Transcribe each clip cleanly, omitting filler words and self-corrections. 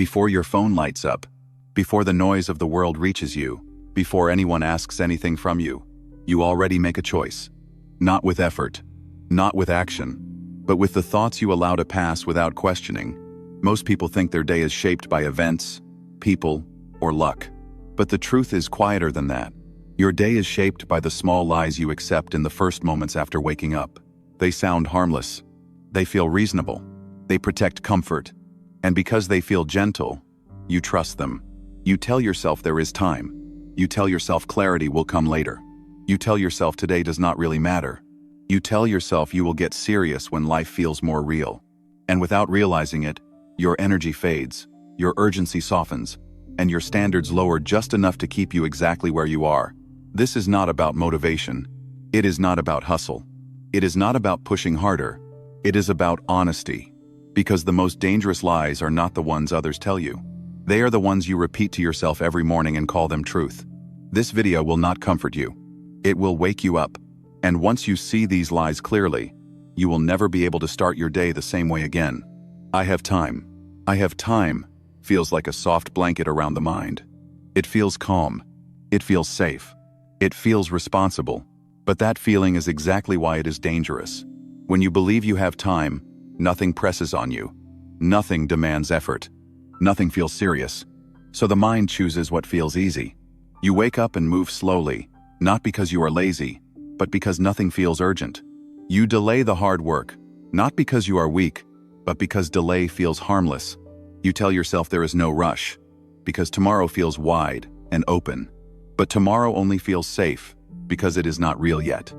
Before your phone lights up, before the noise of the world reaches you, before anyone asks anything from you, you already make a choice. Not with effort, not with action, but with the thoughts you allow to pass without questioning. Most people think their day is shaped by events, people, or luck. But the truth is quieter than that. Your day is shaped by the small lies you accept in the first moments after waking up. They sound harmless. They feel reasonable. They protect comfort. And because they feel gentle, you trust them. You tell yourself there is time. You tell yourself clarity will come later. You tell yourself today does not really matter. You tell yourself you will get serious when life feels more real. And without realizing it, your energy fades, your urgency softens, and your standards lower just enough to keep you exactly where you are. This is not about motivation. It is not about hustle. It is not about pushing harder. It is about honesty. Because the most dangerous lies are not the ones others tell you. They are the ones you repeat to yourself every morning and call them truth. This video will not comfort you. It will wake you up. And once you see these lies clearly, you will never be able to start your day the same way again. I have time. I have time feels like a soft blanket around the mind. It feels calm. It feels safe. It feels responsible. But that feeling is exactly why it is dangerous. When you believe you have time, nothing presses on you. Nothing demands effort. Nothing feels serious. So the mind chooses what feels easy. You wake up and move slowly, not because you are lazy, but because nothing feels urgent. You delay the hard work, not because you are weak, but because delay feels harmless. You tell yourself there is no rush, because tomorrow feels wide and open. But tomorrow only feels safe, because it is not real yet.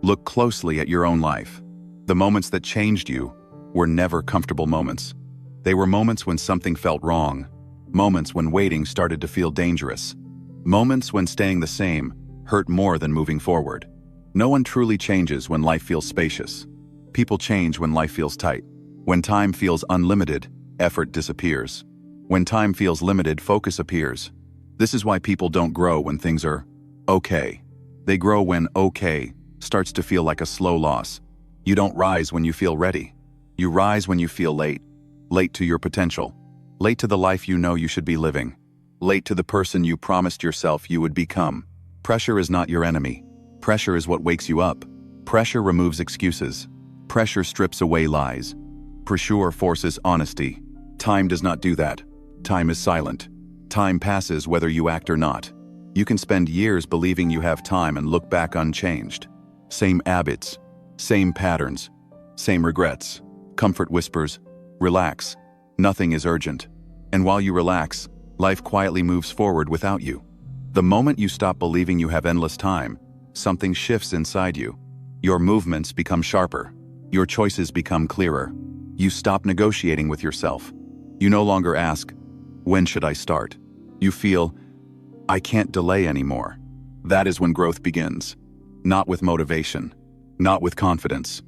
Look closely at your own life. The moments that changed you were never comfortable moments. They were moments when something felt wrong, moments when waiting started to feel dangerous, moments when staying the same hurt more than moving forward. No one truly changes when life feels spacious. People change when life feels tight. When time feels unlimited, effort disappears. When time feels limited, focus appears. This is why people don't grow when things are okay. They grow when okay starts to feel like a slow loss. You don't rise when you feel ready. You rise when you feel late. Late to your potential. Late to the life you know you should be living. Late to the person you promised yourself you would become. Pressure is not your enemy. Pressure is what wakes you up. Pressure removes excuses. Pressure strips away lies. Pressure forces honesty. Time does not do that. Time is silent. Time passes whether you act or not. You can spend years believing you have time and look back unchanged. Same habits, same patterns, same regrets. Comfort whispers, relax. Nothing is urgent. And while you relax, life quietly moves forward without you. The moment you stop believing you have endless time, something shifts inside you. Your movements become sharper. Your choices become clearer. You stop negotiating with yourself. You no longer ask, when should I start? You feel, I can't delay anymore. That is when growth begins. Not with motivation, not with confidence,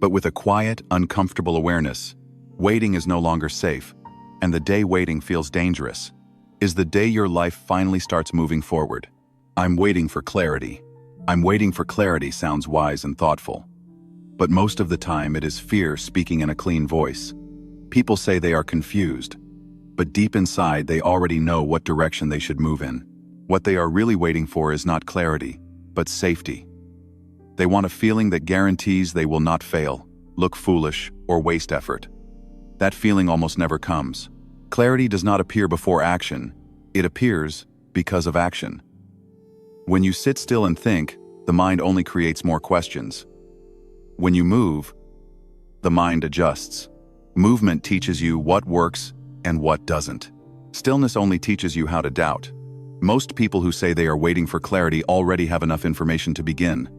but with a quiet, uncomfortable awareness. Waiting is no longer safe, and the day waiting feels dangerous. Is the day your life finally starts moving forward. I'm waiting for clarity. I'm waiting for clarity sounds wise and thoughtful. But most of the time it is fear speaking in a clean voice. People say they are confused, but deep inside they already know what direction they should move in. What they are really waiting for is not clarity, but safety. They want a feeling that guarantees they will not fail, look foolish, or waste effort. That feeling almost never comes. Clarity does not appear before action. It appears because of action. When you sit still and think, the mind only creates more questions. When you move, the mind adjusts. Movement teaches you what works and what doesn't. Stillness only teaches you how to doubt. Most people who say they are waiting for clarity already have enough information to begin.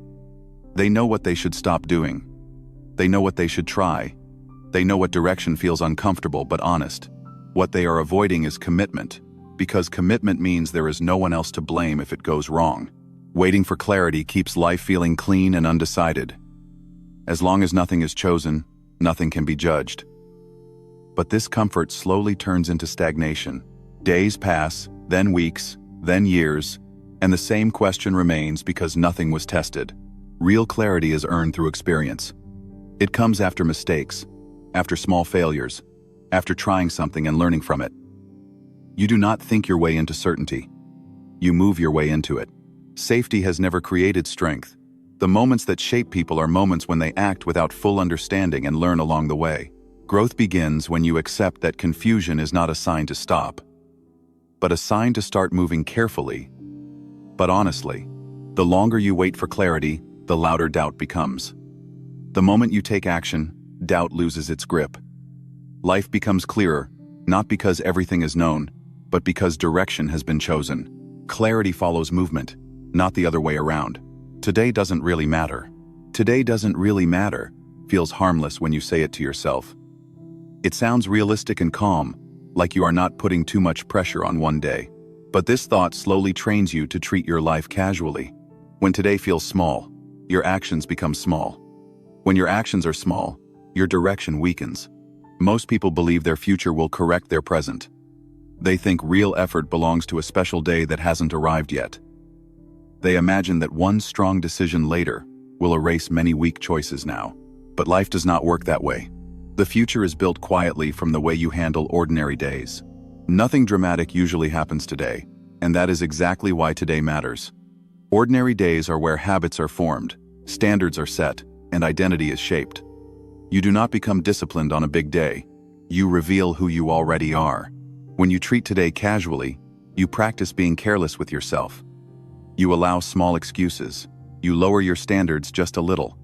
They know what they should stop doing. They know what they should try. They know what direction feels uncomfortable but honest. What they are avoiding is commitment, because commitment means there is no one else to blame if it goes wrong. Waiting for clarity keeps life feeling clean and undecided. As long as nothing is chosen, nothing can be judged. But this comfort slowly turns into stagnation. Days pass, then weeks, then years, and the same question remains because nothing was tested. Real clarity is earned through experience. It comes after mistakes, after small failures, after trying something and learning from it. You do not think your way into certainty. You move your way into it. Safety has never created strength. The moments that shape people are moments when they act without full understanding and learn along the way. Growth begins when you accept that confusion is not a sign to stop, but a sign to start moving carefully, but honestly. The longer you wait for clarity, the louder doubt becomes. The moment you take action, doubt loses its grip. Life becomes clearer, not because everything is known, but because direction has been chosen. Clarity follows movement, not the other way around. Today doesn't really matter. Today doesn't really matter feels harmless when you say it to yourself. It sounds realistic and calm, like you are not putting too much pressure on one day. But this thought slowly trains you to treat your life casually. When today feels small, your actions become small. When your actions are small, your direction weakens. Most people believe their future will correct their present. They think real effort belongs to a special day that hasn't arrived yet. They imagine that one strong decision later will erase many weak choices now. But life does not work that way. The future is built quietly from the way you handle ordinary days. Nothing dramatic usually happens today, and that is exactly why today matters. Ordinary days are where habits are formed, standards are set, and identity is shaped. You do not become disciplined on a big day. You reveal who you already are. When you treat today casually, you practice being careless with yourself. You allow small excuses. You lower your standards just a little.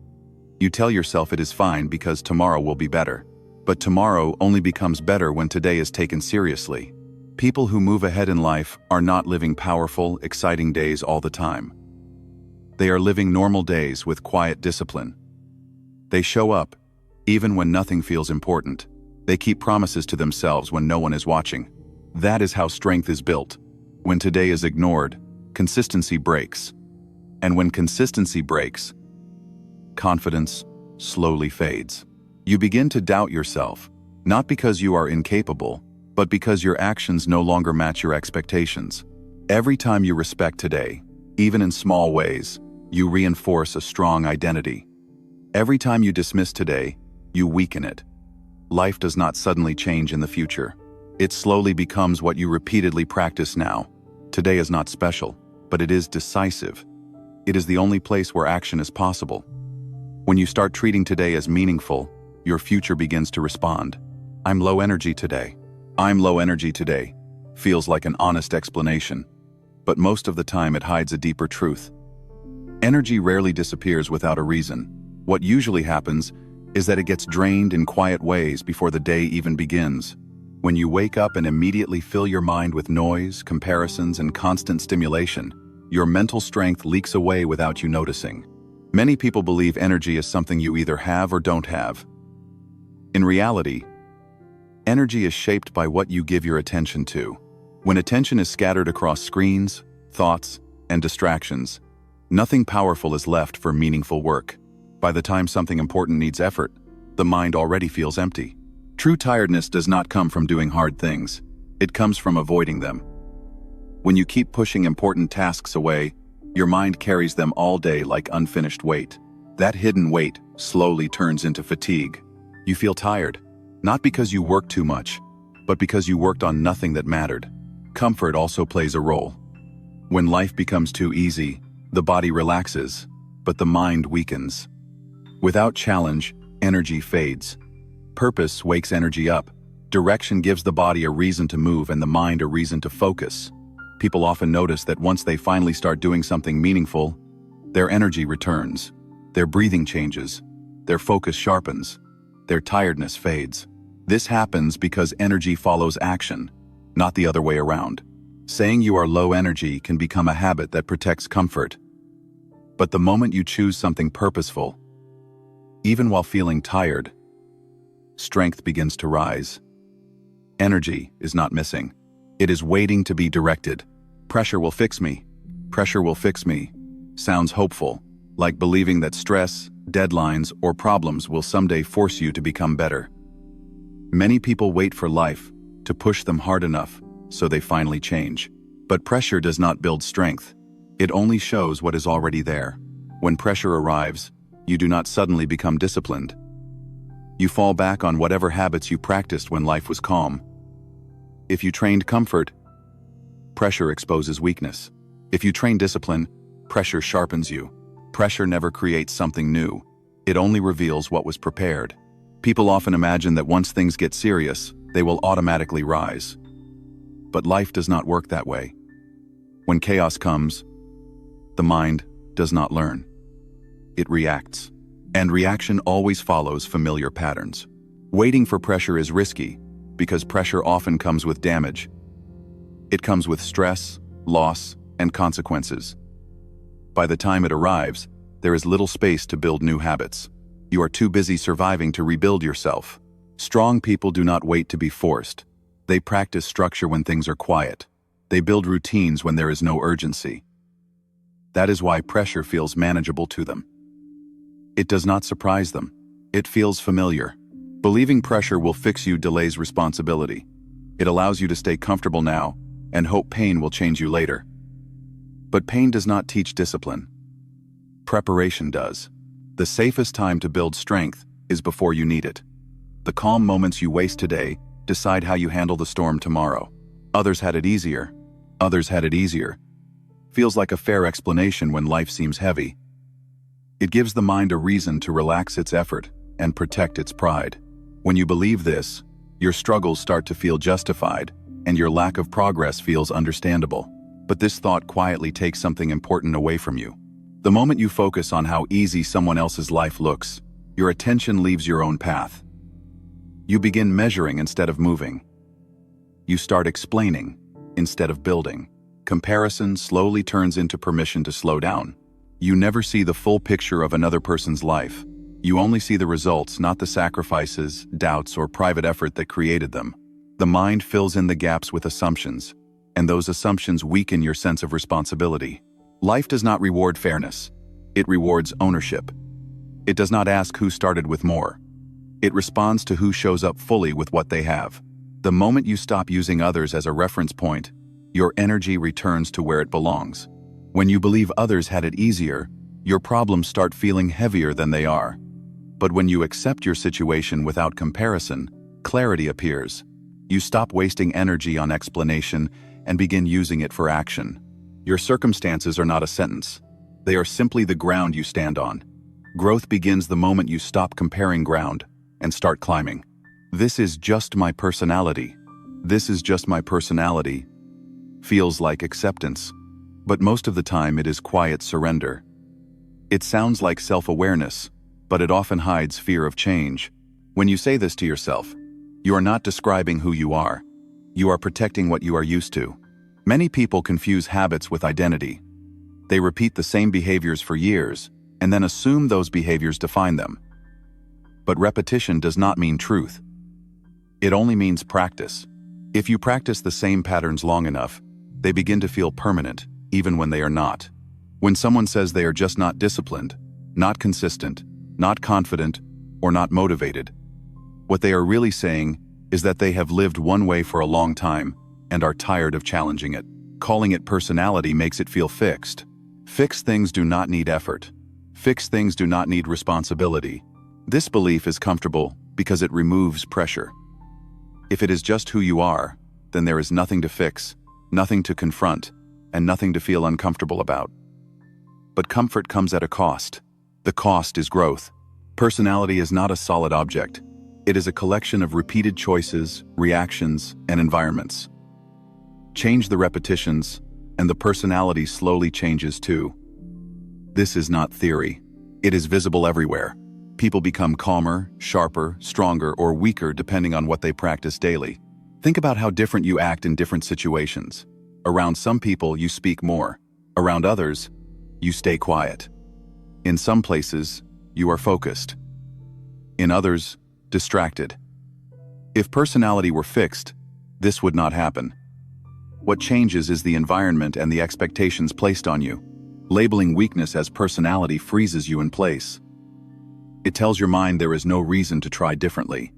You tell yourself it is fine because tomorrow will be better. But tomorrow only becomes better when today is taken seriously. People who move ahead in life are not living powerful, exciting days all the time. They are living normal days with quiet discipline. They show up, even when nothing feels important. They keep promises to themselves when no one is watching. That is how strength is built. When today is ignored, consistency breaks. And when consistency breaks, confidence slowly fades. You begin to doubt yourself, not because you are incapable, but because your actions no longer match your expectations. Every time you respect today, even in small ways, you reinforce a strong identity. Every time you dismiss today, you weaken it. Life does not suddenly change in the future. It slowly becomes what you repeatedly practice now. Today is not special, but it is decisive. It is the only place where action is possible. When you start treating today as meaningful, your future begins to respond. I'm low energy today. I'm low energy today feels like an honest explanation, but most of the time it hides a deeper truth. Energy rarely disappears without a reason. What usually happens is that it gets drained in quiet ways before the day even begins. When you wake up and immediately fill your mind with noise, comparisons, and constant stimulation, your mental strength leaks away without you noticing. Many people believe energy is something you either have or don't have. In reality, energy is shaped by what you give your attention to. When attention is scattered across screens, thoughts, and distractions, nothing powerful is left for meaningful work. By the time something important needs effort, the mind already feels empty. True tiredness does not come from doing hard things. It comes from avoiding them. When you keep pushing important tasks away, your mind carries them all day like unfinished weight. That hidden weight slowly turns into fatigue. You feel tired, not because you worked too much, but because you worked on nothing that mattered. Comfort also plays a role. When life becomes too easy, the body relaxes, but the mind weakens. Without challenge, energy fades. Purpose wakes energy up. Direction gives the body a reason to move and the mind a reason to focus. People often notice that once they finally start doing something meaningful, their energy returns. Their breathing changes. Their focus sharpens. Their tiredness fades. This happens because energy follows action, not the other way around. Saying you are low energy can become a habit that protects comfort. But the moment you choose something purposeful, even while feeling tired, strength begins to rise. Energy is not missing. It is waiting to be directed. Pressure will fix me. Pressure will fix me. Sounds hopeful, like believing that stress, deadlines, or problems will someday force you to become better. Many people wait for life to push them hard enough so they finally change. But pressure does not build strength. It only shows what is already there. When pressure arrives, you do not suddenly become disciplined. You fall back on whatever habits you practiced when life was calm. If you trained comfort, pressure exposes weakness. If you train discipline, pressure sharpens you. Pressure never creates something new. It only reveals what was prepared. People often imagine that once things get serious, they will automatically rise. But life does not work that way. When chaos comes, the mind does not learn. It reacts. And reaction always follows familiar patterns. Waiting for pressure is risky, because pressure often comes with damage. It comes with stress, loss, and consequences. By the time it arrives, there is little space to build new habits. You are too busy surviving to rebuild yourself. Strong people do not wait to be forced. They practice structure when things are quiet. They build routines when there is no urgency. That is why pressure feels manageable to them. It does not surprise them. It feels familiar. Believing pressure will fix you delays responsibility. It allows you to stay comfortable now and hope pain will change you later. But pain does not teach discipline. Preparation does. The safest time to build strength is before you need it. The calm moments you waste today decide how you handle the storm tomorrow. Others had it easier. Others had it easier. Feels like a fair explanation when life seems heavy. It gives the mind a reason to relax its effort and protect its pride. When you believe this, your struggles start to feel justified, and your lack of progress feels understandable. But this thought quietly takes something important away from you. The moment you focus on how easy someone else's life looks, your attention leaves your own path. You begin measuring instead of moving. You start explaining instead of building. Comparison slowly turns into permission to slow down. You never see the full picture of another person's life. You only see the results, not the sacrifices, doubts, or private effort that created them. The mind fills in the gaps with assumptions, and those assumptions weaken your sense of responsibility. Life does not reward fairness. It rewards ownership. It does not ask who started with more. It responds to who shows up fully with what they have. The moment you stop using others as a reference point, your energy returns to where it belongs. When you believe others had it easier, your problems start feeling heavier than they are. But when you accept your situation without comparison, clarity appears. You stop wasting energy on explanation and begin using it for action. Your circumstances are not a sentence. They are simply the ground you stand on. Growth begins the moment you stop comparing ground and start climbing. This is just my personality. This is just my personality. Feels like acceptance. But most of the time it is quiet surrender. It sounds like self-awareness, but it often hides fear of change. When you say this to yourself, you are not describing who you are. You are protecting what you are used to. Many people confuse habits with identity. They repeat the same behaviors for years and then assume those behaviors define them. But repetition does not mean truth. It only means practice. If you practice the same patterns long enough, they begin to feel permanent, even when they are not. When someone says they are just not disciplined, not consistent, not confident, or not motivated, what they are really saying is that they have lived one way for a long time and are tired of challenging it. Calling it personality makes it feel fixed. Fixed things do not need effort. Fixed things do not need responsibility. This belief is comfortable because it removes pressure. If it is just who you are, then there is nothing to fix, nothing to confront, and nothing to feel uncomfortable about. But comfort comes at a cost. The cost is growth. Personality is not a solid object. It is a collection of repeated choices, reactions, and environments. Change the repetitions, and the personality slowly changes too. This is not theory. It is visible everywhere. People become calmer, sharper, stronger, or weaker depending on what they practice daily. Think about how different you act in different situations. Around some people, you speak more. Around others, you stay quiet. In some places, you are focused. In others, distracted. If personality were fixed, this would not happen. What changes is the environment and the expectations placed on you. Labeling weakness as personality freezes you in place. It tells your mind there is no reason to try differently.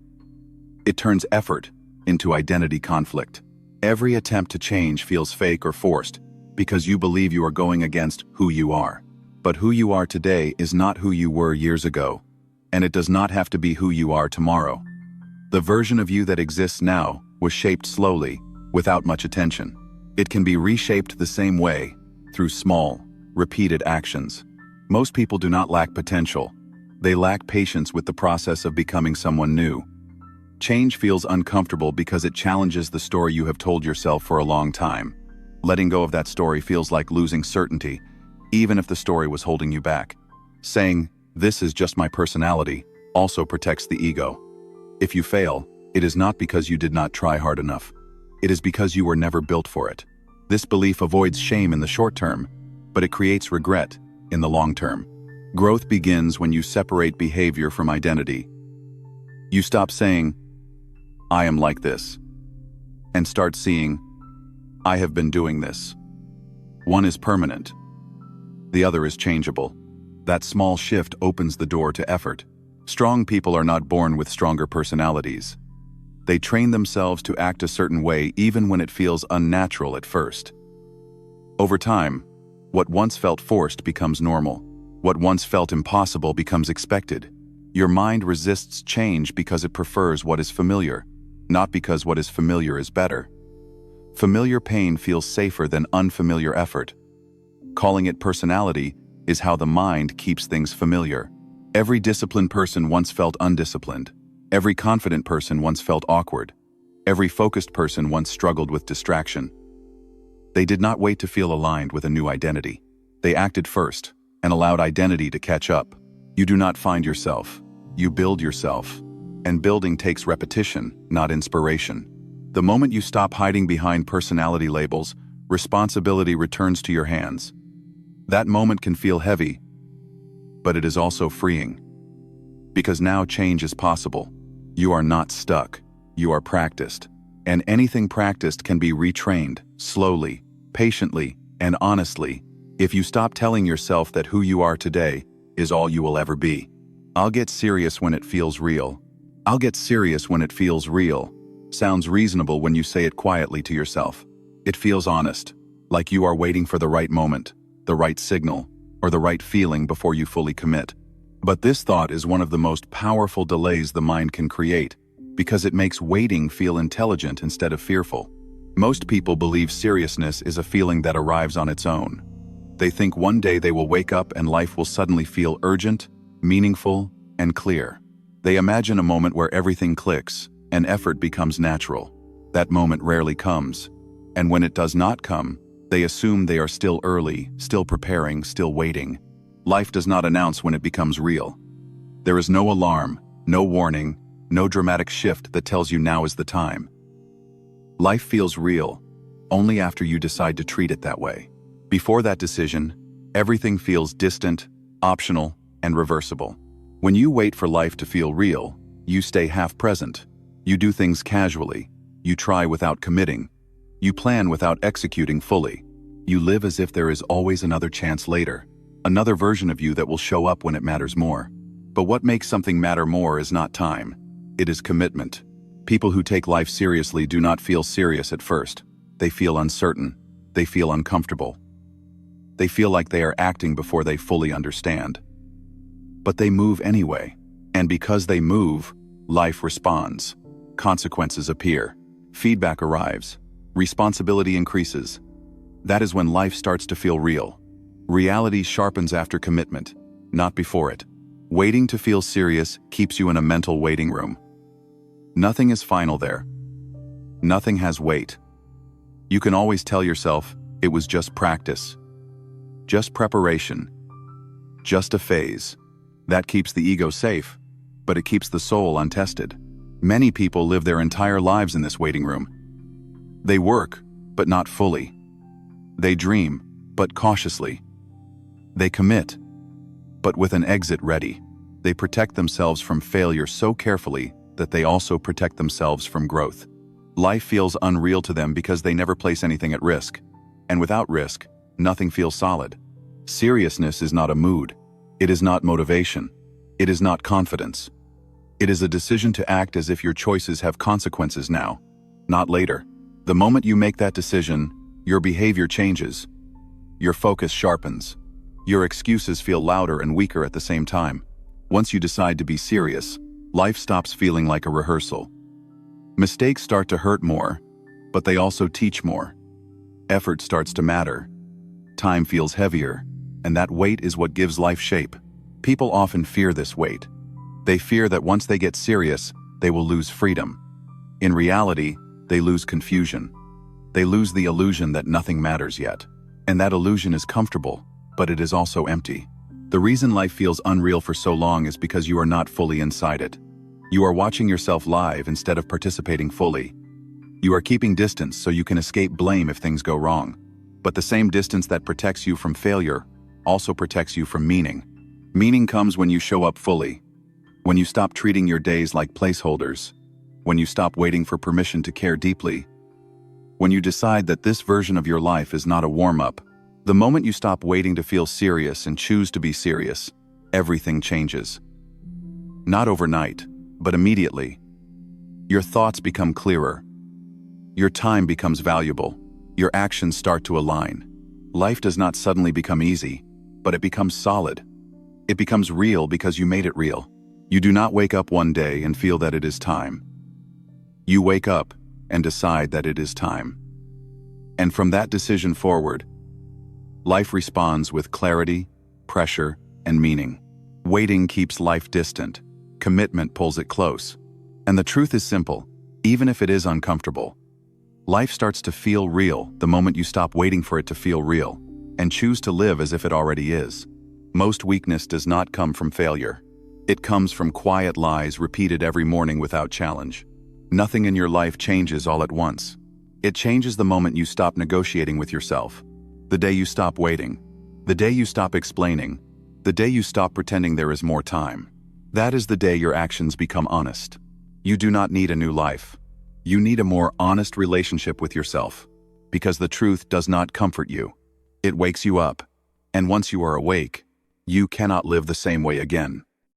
It turns effort into identity conflict. Every attempt to change feels fake or forced because you believe you are going against who you are. But who you are today is not who you were years ago, and it does not have to be who you are tomorrow. The version of you that exists now was shaped slowly, without much attention. It can be reshaped the same way, through small, repeated actions. Most people do not lack potential. They lack patience with the process of becoming someone new. Change feels uncomfortable because it challenges the story you have told yourself for a long time. Letting go of that story feels like losing certainty, even if the story was holding you back. Saying, "This is just my personality," also protects the ego. If you fail, it is not because you did not try hard enough. It is because you were never built for it. This belief avoids shame in the short term, but it creates regret in the long term. Growth begins when you separate behavior from identity. You stop saying, "I am like this," and start seeing, "I have been doing this." One is permanent. The other is changeable. That small shift opens the door to effort. Strong people are not born with stronger personalities. They train themselves to act a certain way even when it feels unnatural at first. Over time, what once felt forced becomes normal. What once felt impossible becomes expected. Your mind resists change because it prefers what is familiar, not because what is familiar is better. Familiar pain feels safer than unfamiliar effort. Calling it personality is how the mind keeps things familiar. Every disciplined person once felt undisciplined. Every confident person once felt awkward. Every focused person once struggled with distraction. They did not wait to feel aligned with a new identity. They acted first and allowed identity to catch up. You do not find yourself. You build yourself. And building takes repetition, not inspiration. The moment you stop hiding behind personality labels, responsibility returns to your hands. That moment can feel heavy, but it is also freeing. Because now change is possible. You are not stuck. You are practiced. And anything practiced can be retrained, slowly, patiently, and honestly, if you stop telling yourself that who you are today is all you will ever be. I'll get serious when it feels real. I'll get serious when it feels real. Sounds reasonable when you say it quietly to yourself. It feels honest, like you are waiting for the right moment, the right signal, or the right feeling before you fully commit. But this thought is one of the most powerful delays the mind can create, because it makes waiting feel intelligent instead of fearful. Most people believe seriousness is a feeling that arrives on its own. They think one day they will wake up and life will suddenly feel urgent, meaningful, and clear. They imagine a moment where everything clicks and effort becomes natural. That moment rarely comes, and when it does not come, they assume they are still early, still preparing, still waiting. Life does not announce when it becomes real. There is no alarm, no warning, no dramatic shift that tells you now is the time. Life feels real only after you decide to treat it that way. Before that decision, everything feels distant, optional, and reversible. When you wait for life to feel real, you stay half present. You do things casually. You try without committing. You plan without executing fully. You live as if there is always another chance later, another version of you that will show up when it matters more. But what makes something matter more is not time. It is commitment. People who take life seriously do not feel serious at first. They feel uncertain. They feel uncomfortable. They feel like they are acting before they fully understand. But they move anyway. And because they move, life responds. Consequences appear. Feedback arrives. Responsibility increases. That is when life starts to feel real. Reality sharpens after commitment, not before it. Waiting to feel serious keeps you in a mental waiting room. Nothing is final there. Nothing has weight. You can always tell yourself, it was just practice. Just preparation. Just a phase. That keeps the ego safe, but it keeps the soul untested. Many people live their entire lives in this waiting room. They work, but not fully. They dream, but cautiously. They commit, but with an exit ready. They protect themselves from failure so carefully that they also protect themselves from growth. Life feels unreal to them because they never place anything at risk. And without risk, nothing feels solid. Seriousness is not a mood. It is not motivation. It is not confidence. It is a decision to act as if your choices have consequences now, not later. The moment you make that decision, your behavior changes. Your focus sharpens. Your excuses feel louder and weaker at the same time. Once you decide to be serious, life stops feeling like a rehearsal. Mistakes start to hurt more, but they also teach more. Effort starts to matter. Time feels heavier, and that weight is what gives life shape. People often fear this weight. They fear that once they get serious, they will lose freedom. In reality, they lose confusion. They lose the illusion that nothing matters yet. And that illusion is comfortable, but it is also empty. The reason life feels unreal for so long is because you are not fully inside it. You are watching yourself live instead of participating fully. You are keeping distance so you can escape blame if things go wrong. But the same distance that protects you from failure also protects you from meaning. Meaning comes when you show up fully. When you stop treating your days like placeholders. When you stop waiting for permission to care deeply. When you decide that this version of your life is not a warm-up. The moment you stop waiting to feel serious and choose to be serious, everything changes. Not overnight, but immediately. Your thoughts become clearer. Your time becomes valuable. Your actions start to align. Life does not suddenly become easy, but it becomes solid. It becomes real because you made it real. You do not wake up one day and feel that it is time. You wake up and decide that it is time. And from that decision forward, life responds with clarity, pressure, and meaning. Waiting keeps life distant. Commitment pulls it close. And the truth is simple, even if it is uncomfortable. Life starts to feel real the moment you stop waiting for it to feel real and choose to live as if it already is. Most weakness does not come from failure. It comes from quiet lies repeated every morning without challenge. Nothing in your life changes all at once. It changes the moment you stop negotiating with yourself. The day you stop waiting. The day you stop explaining. The day you stop pretending there is more time. That is the day your actions become honest. You do not need a new life. You need a more honest relationship with yourself. Because the truth does not comfort you. It wakes you up. And once you are awake, you cannot live the same way again.